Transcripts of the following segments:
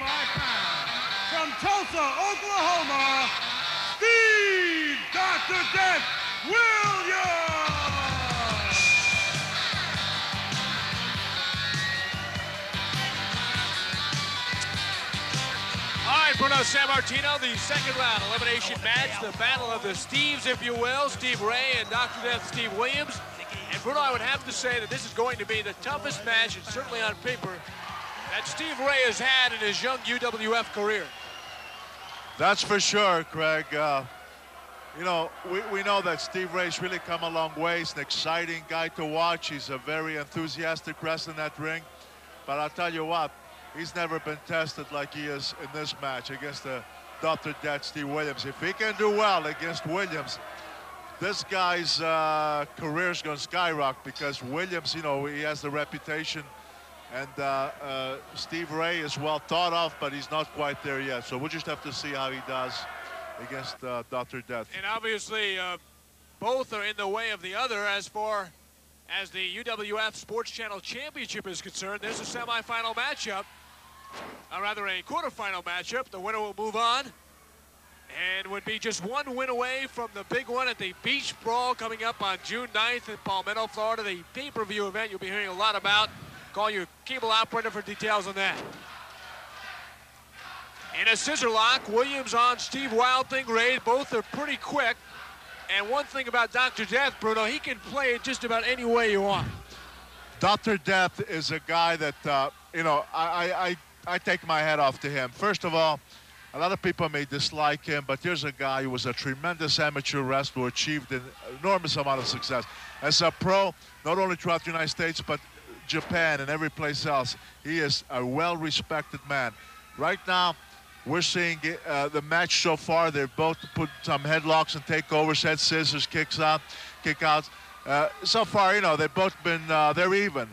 pounds. From Tulsa, Oklahoma, Steve Dr. Death Williams! All right, Bruno Sammartino, the second round elimination match, the battle of the Steves, if you will, Steve Ray and Dr. Death Steve Williams. And Bruno, I would have to say that this is going to be the toughest match, and certainly on paper, that Steve Ray has had in his young UWF career. That's for sure, Craig. You know, we know that Steve Ray's really come a long way. He's an exciting guy to watch. He's a very enthusiastic wrestler in that ring. But I'll tell you what, he's never been tested like he is in this match against the Dr. Death Steve Williams. If he can do well against Williams, this guy's career is going to skyrocket, because Williams, you know, he has the reputation, and Steve Ray is well thought of, but he's not quite there yet. So we'll just have to see how he does against Dr. Death. And obviously, both are in the way of the other as far as the UWF Sports Channel Championship is concerned. There's a semifinal matchup, or rather a quarterfinal matchup. The winner will move on and would be just one win away from the big one at the Beach Brawl coming up on June 9th in Palmetto, Florida, the pay-per-view event you'll be hearing a lot about. Call your cable operator for details on that. In a scissor lock, Williams on Steve Wild Thing Ray. Both are pretty quick. And one thing about Dr. Death, Bruno, he can play it just about any way you want. Dr. Death is a guy that, you know, I take my hat off to him. First of all, a lot of people may dislike him, but here's a guy who was a tremendous amateur wrestler who achieved an enormous amount of success. As a pro, not only throughout the United States, but Japan and every place else, he is a well-respected man. Right now, we're seeing the match so far. They've both put some headlocks and takeovers, head scissors, kick-outs. So far, you know, they've both been, they're even.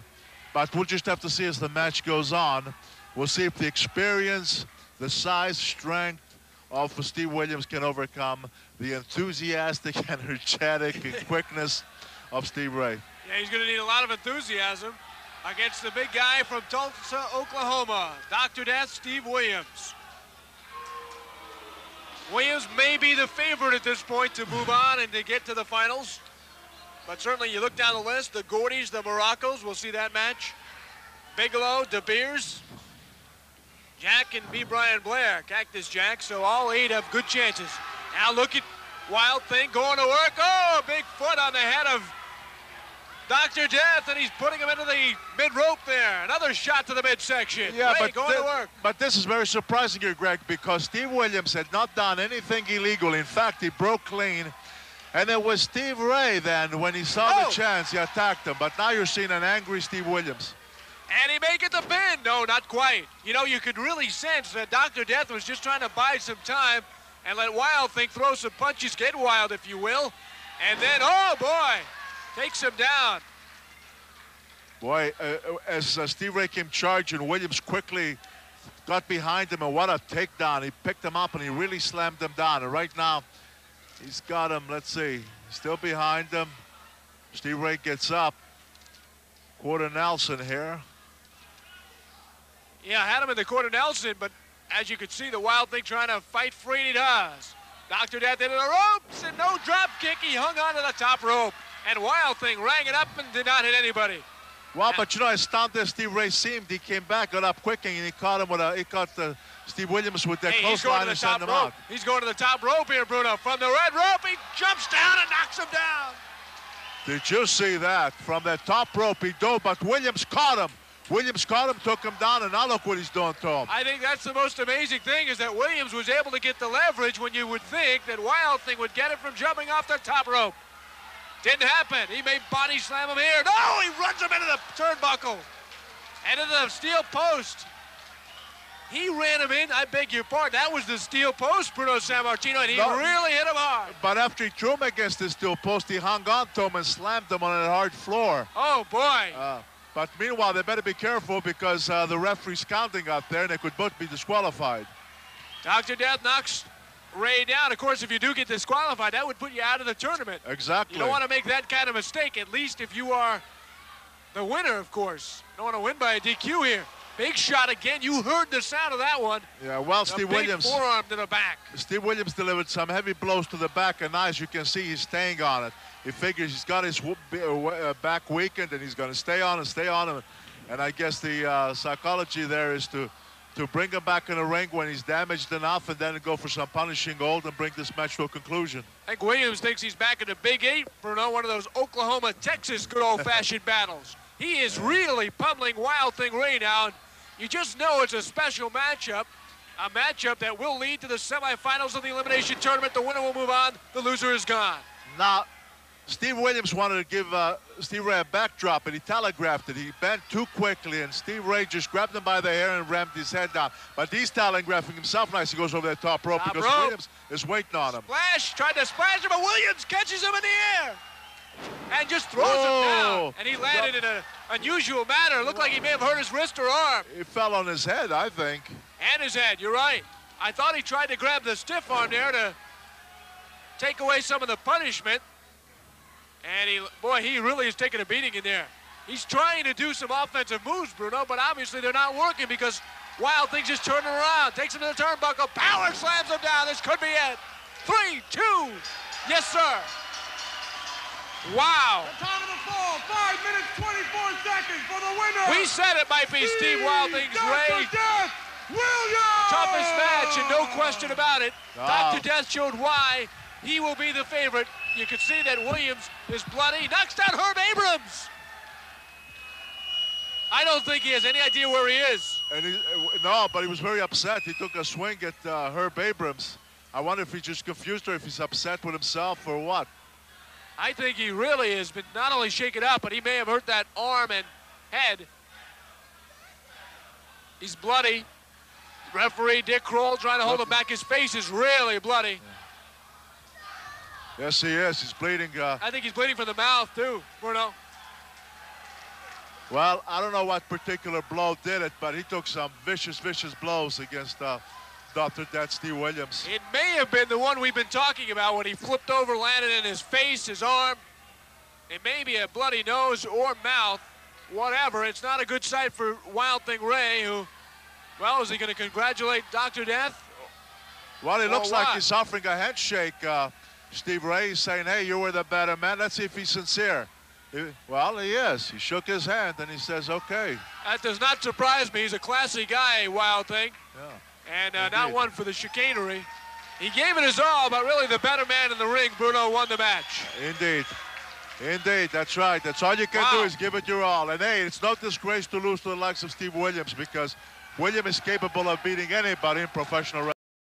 But we'll just have to see as the match goes on. We'll see if the experience, the size, strength of Steve Williams can overcome the enthusiastic, energetic, and quickness of Steve Ray. Yeah, he's going to need a lot of enthusiasm against the big guy from Tulsa, Oklahoma, Dr. Death Steve Williams. Williams may be the favorite at this point to move on and to get to the finals. But certainly you look down the list, the Gordys, the Moroccos, we'll see that match. Bigelow, De Beers, Jack, and B. Brian Blair, Cactus Jack, so all 8 have good chances. Now look at Wild Thing going to work. Oh, a big foot on the head of Dr. Death, and he's putting him into the mid-rope there. Another shot to the midsection. Yeah, Ray going to work. But this is very surprising here, Greg, because Steve Williams had not done anything illegal. In fact, he broke clean. And it was Steve Ray then, when he saw the chance, he attacked him. But now you're seeing an angry Steve Williams. And he may get the pin. No, not quite. You know, you could really sense that Dr. Death was just trying to buy some time and let Wild Thing throw some punches, get wild, if you will. And then, oh, boy, takes him down. Boy, as Steve Ray came charging, Williams quickly got behind him, and what a takedown. He picked him up, and he really slammed him down. And right now, he's got him, let's see, still behind him. Steve Ray gets up. Quarter Nelson here. Yeah, I had him in the quarter Nelson, but as you can see, the Wild Thing trying to fight free, and he does. Dr. Death into the ropes, and no drop kick. He hung on to the top rope. And Wild Thing rang it up and did not hit anybody. Well, but you know, as stunned as Steve Ray seemed, he came back, got up quick, and he caught him with a, Steve Williams with that clothesline and sent him out. He's going to the top rope here, Bruno. From the red rope, he jumps down and knocks him down. Did you see that? From that top rope, he dove, but Williams caught him. Williams caught him, took him down, and now look what he's doing to him. I think that's the most amazing thing, is that Williams was able to get the leverage when you would think that Wild Thing would get it from jumping off the top rope. Didn't happen. He may body slam him here. No, he runs him into the turnbuckle. And into the steel post. He ran him in. I beg your pardon. That was the steel post, Bruno Sammartino, and he really hit him hard. But after he threw him against the steel post, he hung on to him and slammed him on that hard floor. Oh, boy. But meanwhile, they better be careful, because the referee's counting out there, and they could both be disqualified. Dr. Death knocks Ray down. Of course, if you do get disqualified, that would put you out of the tournament. Exactly. You don't want to make that kind of mistake, at least if you are the winner, of course. You don't want to win by a DQ here. Big shot again. You heard the sound of that one. Yeah, well, Steve Williams. Big forearm to the back. Steve Williams delivered some heavy blows to the back, and now, as you can see, he's staying on it. He figures he's got his back weakened, and he's going to stay on it. And I guess the psychology there is to bring him back in the ring when he's damaged enough, and then go for some punishing hold and bring this match to a conclusion. I think Williams thinks he's back in the Big 8, Bruno, one of those Oklahoma-Texas good old-fashioned battles. He is really pummeling Wild Thing Ray now, and you just know it's a special matchup, a matchup that will lead to the semifinals of the elimination tournament. The winner will move on. The loser is gone. Now, Steve Williams wanted to give Steve Ray a backdrop, and he telegraphed it. He bent too quickly, and Steve Ray just grabbed him by the hair and rammed his head down. But he's telegraphing himself nice. He goes over that top rope because Williams is waiting on him. Splash, tried to splash him, but Williams catches him in the air and just throws him down. And he landed in an unusual manner. It looked like he may have hurt his wrist or arm. It fell on his head, I think. And his head, you're right. I thought he tried to grab the stiff arm there to take away some of the punishment. And he really is taking a beating in there. He's trying to do some offensive moves, Bruno, but obviously they're not working because Wild Thing's just turning around. Takes him to the turnbuckle, power slams him down. This could be it. 3, 2, yes, sir. Wow. The time of the fall, 5 minutes, 24 seconds for the winner. We said it might be Steve Wild Thing's Ray. Dr. Williams. Toughest match, and no question about it. Dr. Death showed why he will be the favorite. You can see that Williams is bloody. Knocks down Herb Abrams. I don't think he has any idea where he is. And no, but he was very upset. He took a swing at Herb Abrams. I wonder if he's just confused or if he's upset with himself or what. I think he really has been not only shaken up, but he may have hurt that arm and head. He's bloody. Referee Dick Kroll trying to hold him back. His face is really bloody. Yeah. Yes, he is. He's bleeding. I think he's bleeding from the mouth, too, Bruno. Well, I don't know what particular blow did it, but he took some vicious, vicious blows against Dr. Death Steve Williams. It may have been the one we've been talking about when he flipped over, landed in his face, his arm. It may be a bloody nose or mouth, whatever. It's not a good sight for Wild Thing Ray, who, well, is he going to congratulate Dr. Death? Well, it looks like he's offering a handshake. Steve Ray is saying, hey, you were the better man. Let's see if he's sincere. Well, he is. He shook his hand, and he says, okay. That does not surprise me. He's a classy guy, Wild Thing. Yeah. And not one for the chicanery. He gave it his all, but really the better man in the ring, Bruno, won the match. Indeed. Indeed, that's right. That's all you can do is give it your all. And, hey, it's no disgrace to lose to the likes of Steve Williams because Williams is capable of beating anybody in professional wrestling.